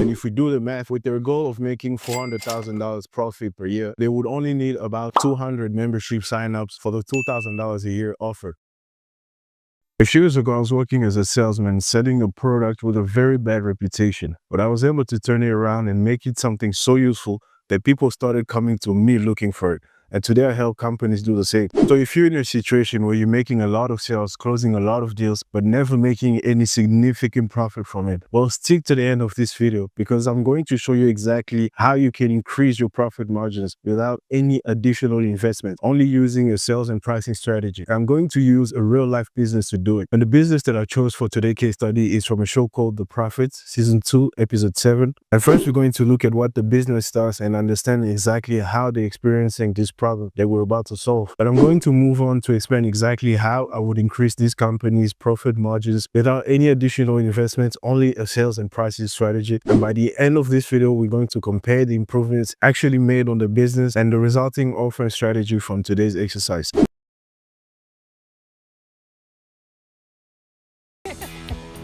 And if we do the math, with their goal of making $400,000 profit per year, they would only need about 200 membership signups for the $2,000 a year offer. A few years ago, I was working as a salesman selling a product with a very bad reputation, but I was able to turn it around and make it something so useful that people started coming to me looking for it. And today I help companies do the same. So if you're in a situation where you're making a lot of sales, closing a lot of deals, but never making any significant profit from it, well, stick to the end of this video because I'm going to show you exactly how you can increase your profit margins without any additional investment, only using a sales and pricing strategy. I'm going to use a real life business to do it. And the business that I chose for today's case study is from a show called The Profits, Season 2, Episode 7. And first, we're going to look at what the business does and understand exactly how they're experiencing this problem that we're about to solve. But I'm going to move on to explain exactly how I would increase this company's profit margins without any additional investments, only a sales and pricing strategy. And by the end of this video, we're going to compare the improvements actually made on the business and the resulting offer and strategy from today's exercise.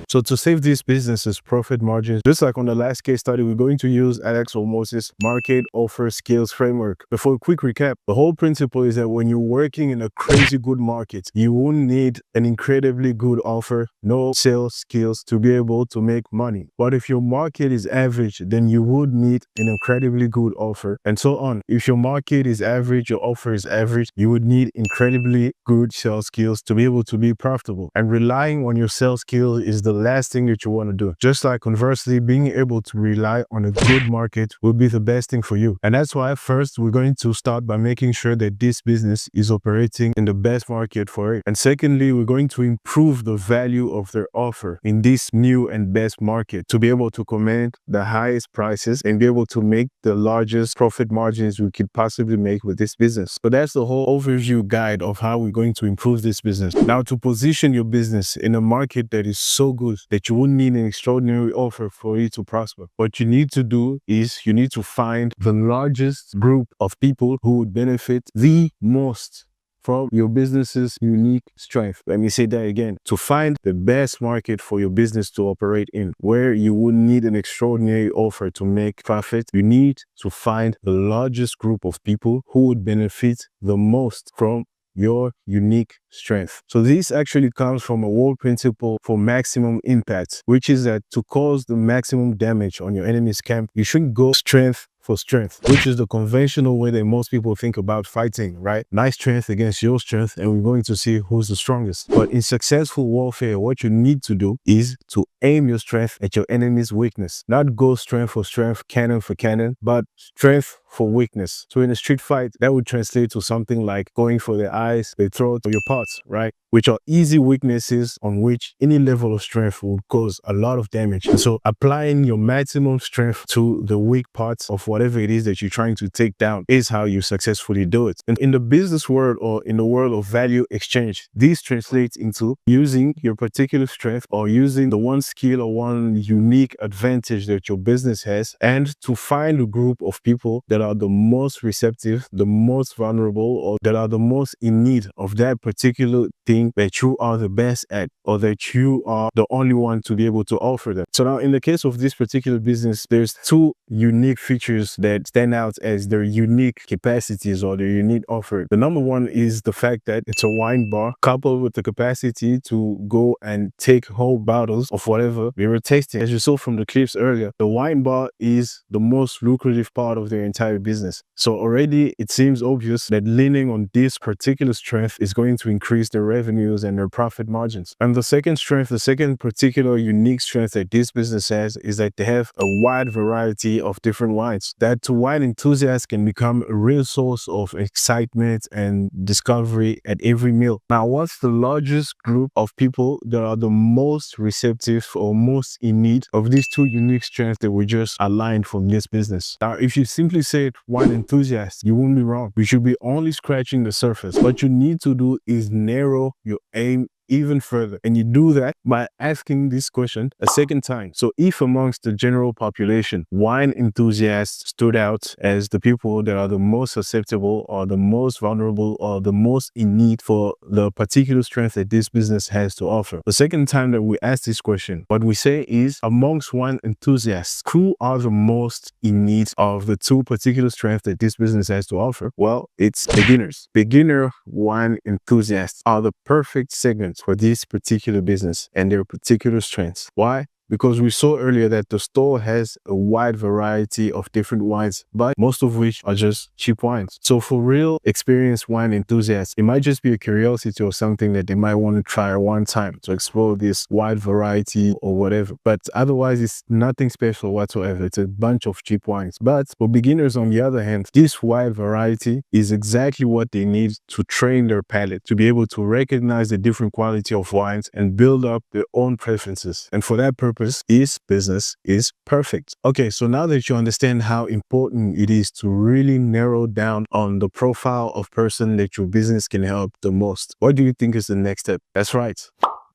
So to save this business's profit margins, just like on the last case study, we're going to use Alex Hormozi's Market Offer Skills Framework. But for a quick recap, the whole principle is that when you're working in a crazy good market, you won't need an incredibly good offer, no sales skills to be able to make money. But if your market is average, then you would need an incredibly good offer, and so on. If your market is average, your offer is average, you would need incredibly good sales skills to be able to be profitable. And relying on your sales skill is the last thing that you want to do. Just like conversely, being able to rely on a good market will be the best thing for you. And that's why first we're going to start by making sure that this business is operating in the best market for it. And secondly, we're going to improve the value of their offer in this new and best market to be able to command the highest prices and be able to make the largest profit margins we could possibly make with this business. So that's the whole overview guide of how we're going to improve this business. Now, to position your business in a market that is so good that you wouldn't need an extraordinary offer for it to prosper. What you need to do is you need to find the largest group of people who would benefit the most from your business's unique strength. Let me say that again. To find the best market for your business to operate in, where you wouldn't need an extraordinary offer to make profit, you need to find the largest group of people who would benefit the most from your unique strength. So this actually comes from a whole principle for maximum impact, which is that to cause the maximum damage on your enemy's camp, you shouldn't go strength for strength, which is the conventional way that most people think about fighting, right? My strength against your strength, and we're going to see who's the strongest. But in successful warfare, what you need to do is to aim your strength at your enemy's weakness. Not go strength for strength, cannon for cannon, but strength for weakness. So in a street fight, that would translate to something like going for the eyes, the throat, or your parts, right? Which are easy weaknesses on which any level of strength will cause a lot of damage. And so applying your maximum strength to the weak parts of whatever it is that you're trying to take down is how you successfully do it. And in the business world or in the world of value exchange, this translates into using your particular strength or using the one skill or one unique advantage that your business has, and to find a group of people that are the most receptive, the most vulnerable, or that are the most in need of that particular thing that you are the best at, or that you are the only one to be able to offer them. So now in the case of this particular business, there's two unique features that stand out as their unique capacities or their unique offer. The number one is the fact that it's a wine bar coupled with the capacity to go and take whole bottles of whatever we were tasting. As you saw from the clips earlier, the wine bar is the most lucrative part of their entire business. So already it seems obvious that leaning on this particular strength is going to increase their revenues and their profit margins. And the second strength, the second particular unique strength that this business has is that they have a wide variety of different wines. That to wine enthusiasts can become a real source of excitement and discovery at every meal. Now, what's the largest group of people that are the most receptive or most in need of these two unique strengths that we just aligned from this business? Now, if you simply say wine enthusiasts, you won't be wrong. We should be only scratching the surface. What you need to do is narrow your aim even further. And you do that by asking this question a second time. So if amongst the general population, wine enthusiasts stood out as the people that are the most susceptible or the most vulnerable or the most in need for the particular strength that this business has to offer. The second time that we ask this question, what we say is, amongst wine enthusiasts, who are the most in need of the two particular strengths that this business has to offer? Well, it's beginners. Beginner wine enthusiasts are the perfect segment for this particular business and their particular strengths. Why? Because we saw earlier that the store has a wide variety of different wines, but most of which are just cheap wines. So for real experienced wine enthusiasts, it might just be a curiosity or something that they might want to try one time to explore this wide variety or whatever. But otherwise, it's nothing special whatsoever. It's a bunch of cheap wines. But for beginners, on the other hand, this wide variety is exactly what they need to train their palate, to be able to recognize the different quality of wines and build up their own preferences. And for that purpose, this business is perfect. Okay, so now that you understand how important it is to really narrow down on the profile of person that your business can help the most, what do you think is the next step? That's right.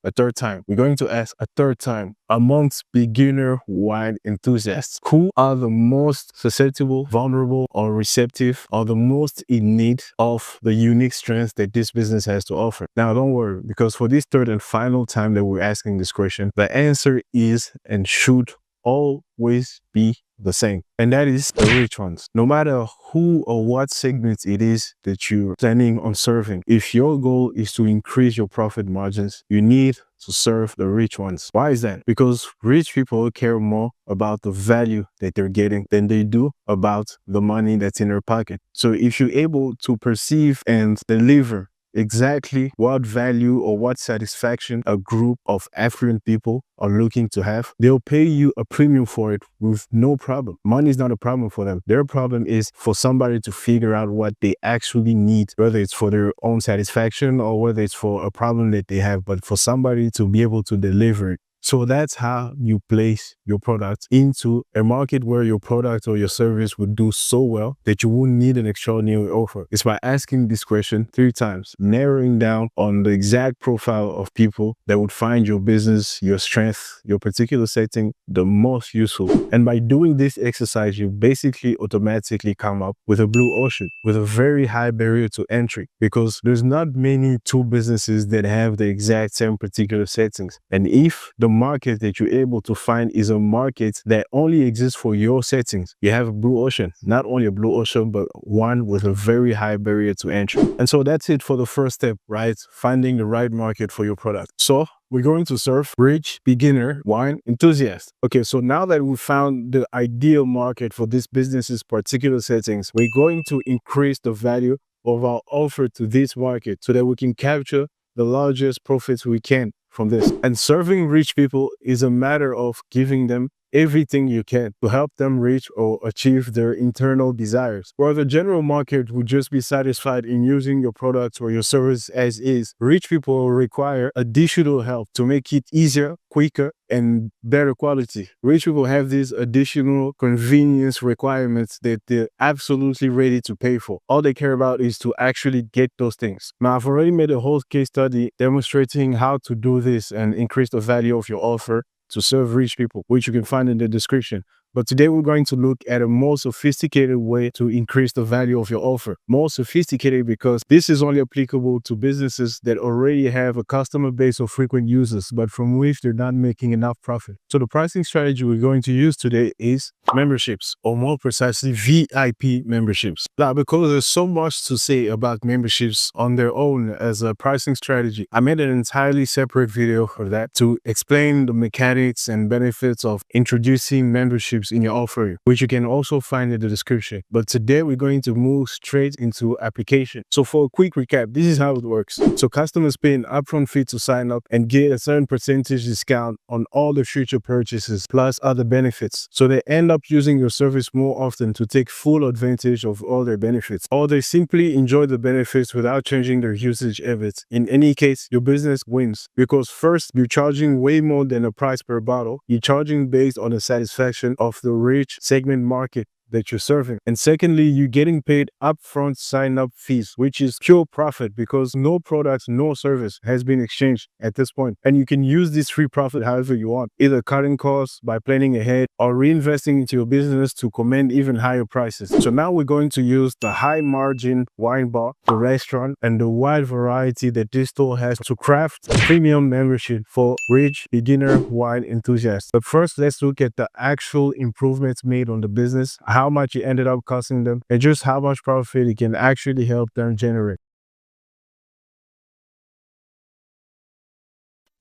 A third time. We're going to ask a third time, amongst beginner wine enthusiasts, who are the most susceptible, vulnerable, or receptive, or the most in need of the unique strengths that this business has to offer? Now, don't worry, because for this third and final time that we're asking this question, the answer is and should always be the same, and that is the rich ones. No matter who or what segment it is that you're planning on serving, if your goal is to increase your profit margins, you need to serve the rich ones. Why is that? Because rich people care more about the value that they're getting than they do about the money that's in their pocket. So if you're able to perceive and deliver exactly what value or what satisfaction a group of affluent people are looking to have, they'll pay you a premium for it with no problem. Money is not a problem for them. Their problem is for somebody to figure out what they actually need, whether it's for their own satisfaction or whether it's for a problem that they have, but for somebody to be able to deliver it. So that's how you place your product into a market where your product or your service would do so well that you wouldn't need an extraordinary offer. It's by asking this question 3 times, narrowing down on the exact profile of people that would find your business, your strength, your particular setting the most useful. And by doing this exercise, you basically automatically come up with a blue ocean with a very high barrier to entry, because there's not many two businesses that have the exact same particular settings. And if the market that you're able to find is a market that only exists for your settings, you have a blue ocean. Not only a blue ocean, but one with a very high barrier to entry. And so that's it for the first step, right? Finding the right market for your product. So we're going to serve rich, beginner, wine enthusiasts. Okay, so now that we found the ideal market for this business's particular settings, we're going to increase the value of our offer to this market so that we can capture the largest profits we can from this. And serving rich people is a matter of giving them everything you can to help them reach or achieve their internal desires. Where the general market would just be satisfied in using your product or your service as is, rich people require additional help to make it easier, quicker, and better quality. Rich people have these additional convenience requirements that they're absolutely ready to pay for. All they care about is to actually get those things. Now, I've already made a whole case study demonstrating how to do this and increase the value of your offer to serve rich people, which you can find in the description. But today we're going to look at a more sophisticated way to increase the value of your offer. More sophisticated because this is only applicable to businesses that already have a customer base of frequent users, but from which they're not making enough profit. So the pricing strategy we're going to use today is memberships, or more precisely VIP memberships. Now, because there's so much to say about memberships on their own as a pricing strategy, I made an entirely separate video for that to explain the mechanics and benefits of introducing memberships in your offer, which you can also find in the description. But today we're going to move straight into application. So for a quick recap, this is how it works. So customers pay an upfront fee to sign up and get a certain percentage discount on all the future purchases plus other benefits. So they end up using your service more often to take full advantage of all their benefits, or they simply enjoy the benefits without changing their usage habits. In any case, your business wins because first, you're charging way more than a price per bottle. You're charging based on the satisfaction of the rich segment market that you're serving. And secondly, you're getting paid upfront sign-up fees, which is pure profit because no product, no service has been exchanged at this point. And you can use this free profit however you want, either cutting costs by planning ahead or reinvesting into your business to command even higher prices. So now we're going to use the high margin wine bar, the restaurant, and the wide variety that this store has to craft a premium membership for rich beginner wine enthusiasts. But first, let's look at the actual improvements made on the business, how much it ended up costing them, and just how much profit it can actually help them generate.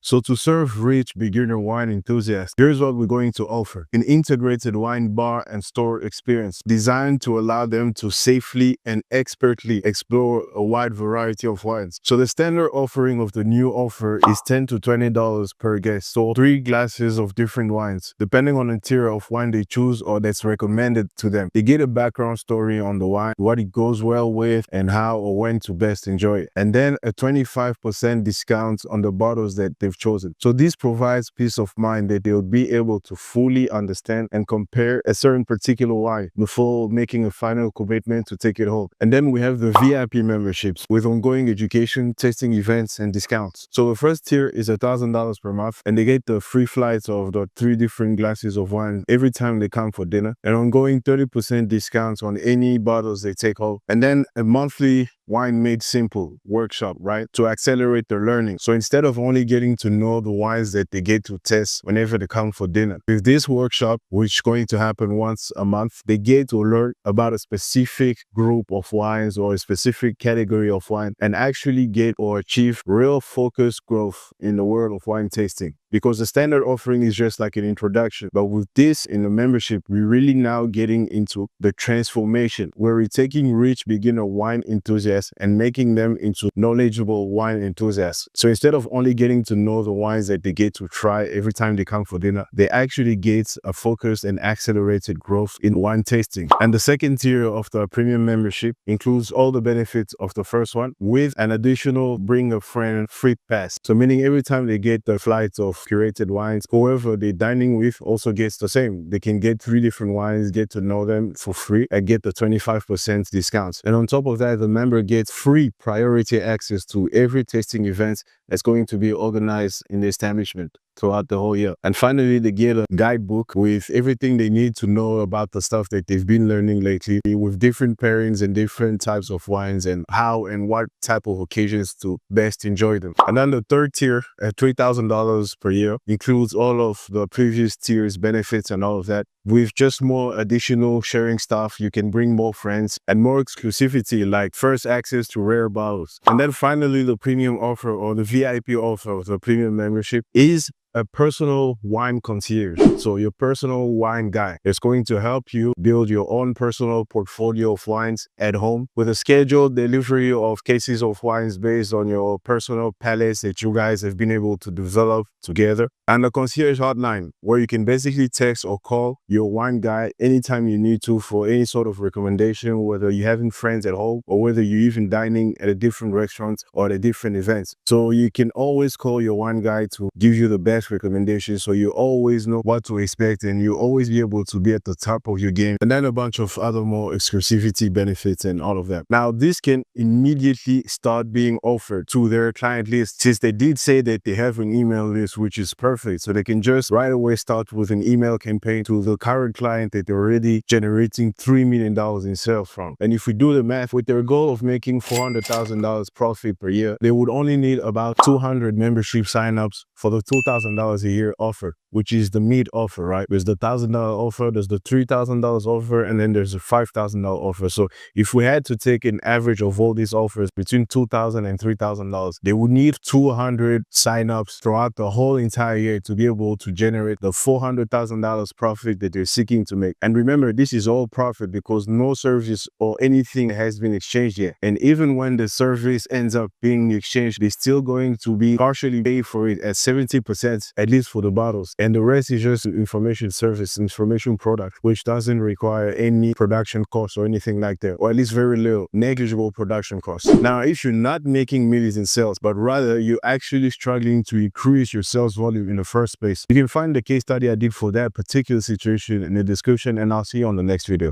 So to serve rich beginner wine enthusiasts, here's what we're going to offer: an integrated wine bar and store experience designed to allow them to safely and expertly explore a wide variety of wines. So the standard offering of the new offer is $10 to $20 per guest, so 3 glasses of different wines, depending on the tier of wine they choose or that's recommended to them. They get a background story on the wine, what it goes well with, and how or when to best enjoy it. And then a 25% discount on the bottles that they've chosen. So this provides peace of mind that they'll be able to fully understand and compare a certain particular wine before making a final commitment to take it home. And then we have the VIP memberships with ongoing education, tasting events, and discounts. So the first tier is $1,000 per month, and they get the free flights of the 3 different glasses of wine every time they come for dinner, and ongoing 30% discounts on any bottles they take home. And then a monthly Wine Made Simple workshop, right, to accelerate their learning. So instead of only getting to know the wines that they get to test whenever they come for dinner, with this workshop, which is going to happen once a month, they get to learn about a specific group of wines or a specific category of wine and actually get or achieve real focused growth in the world of wine tasting. Because the standard offering is just like an introduction. But with this in the membership, we're really now getting into the transformation where we're taking rich beginner wine enthusiasts and making them into knowledgeable wine enthusiasts. So instead of only getting to know the wines that they get to try every time they come for dinner, they actually get a focused and accelerated growth in wine tasting. And the second tier of the premium membership includes all the benefits of the first one with an additional bring a friend free pass. So meaning every time they get the flights of curated wines, whoever they're dining with also gets the same. They can get 3 different wines, get to know them for free, and get the 25% discounts. And on top of that, the member gets free priority access to every tasting event that's going to be organized in the establishment throughout the whole year. And finally, they get a guidebook with everything they need to know about the stuff that they've been learning lately, with different pairings and different types of wines and how and what type of occasions to best enjoy them. And then the third tier at $3,000 per year includes all of the previous tiers benefits and all of that, with just more additional sharing stuff. You can bring more friends and more exclusivity, like first access to rare bottles. And then finally, the premium offer or the VIP offer of the premium membership is a personal wine concierge. So your personal wine guy is going to help you build your own personal portfolio of wines at home with a scheduled delivery of cases of wines based on your personal palates that you guys have been able to develop together. And a concierge hotline where you can basically text or call your wine guy anytime you need to for any sort of recommendation, whether you're having friends at home or whether you're even dining at a different restaurant or at a different events. So you can always call your wine guy to give you the best recommendations, so you always know what to expect and you always be able to be at the top of your game. And then a bunch of other more exclusivity benefits and all of that. Now, this can immediately start being offered to their client list, since they did say that they have an email list, which is perfect. So they can just right away start with an email campaign to the current client that they're already generating $3 million in sales from. And if we do the math, with their goal of making $400,000 profit per year, they would only need about 200 membership signups for the $2,000 a year offer, which is the mid offer, right? There's the $1,000 offer, there's the $3,000 offer, and then there's a $5,000 offer. So if we had to take an average of all these offers between $2,000 and $3,000, they would need 200 signups throughout the whole entire year to be able to generate the $400,000 profit that they're seeking to make. And remember, this is all profit because no service or anything has been exchanged yet. And even when the service ends up being exchanged, they're still going to be partially paid for it at 70%, at least for the bottles. And the rest is just information service, information product, which doesn't require any production costs or anything like that, or at least very little, negligible production costs. Now, if you're not making millions in sales, but rather you're actually struggling to increase your sales volume in the first place, you can find the case study I did for that particular situation in the description, and I'll see you on the next video.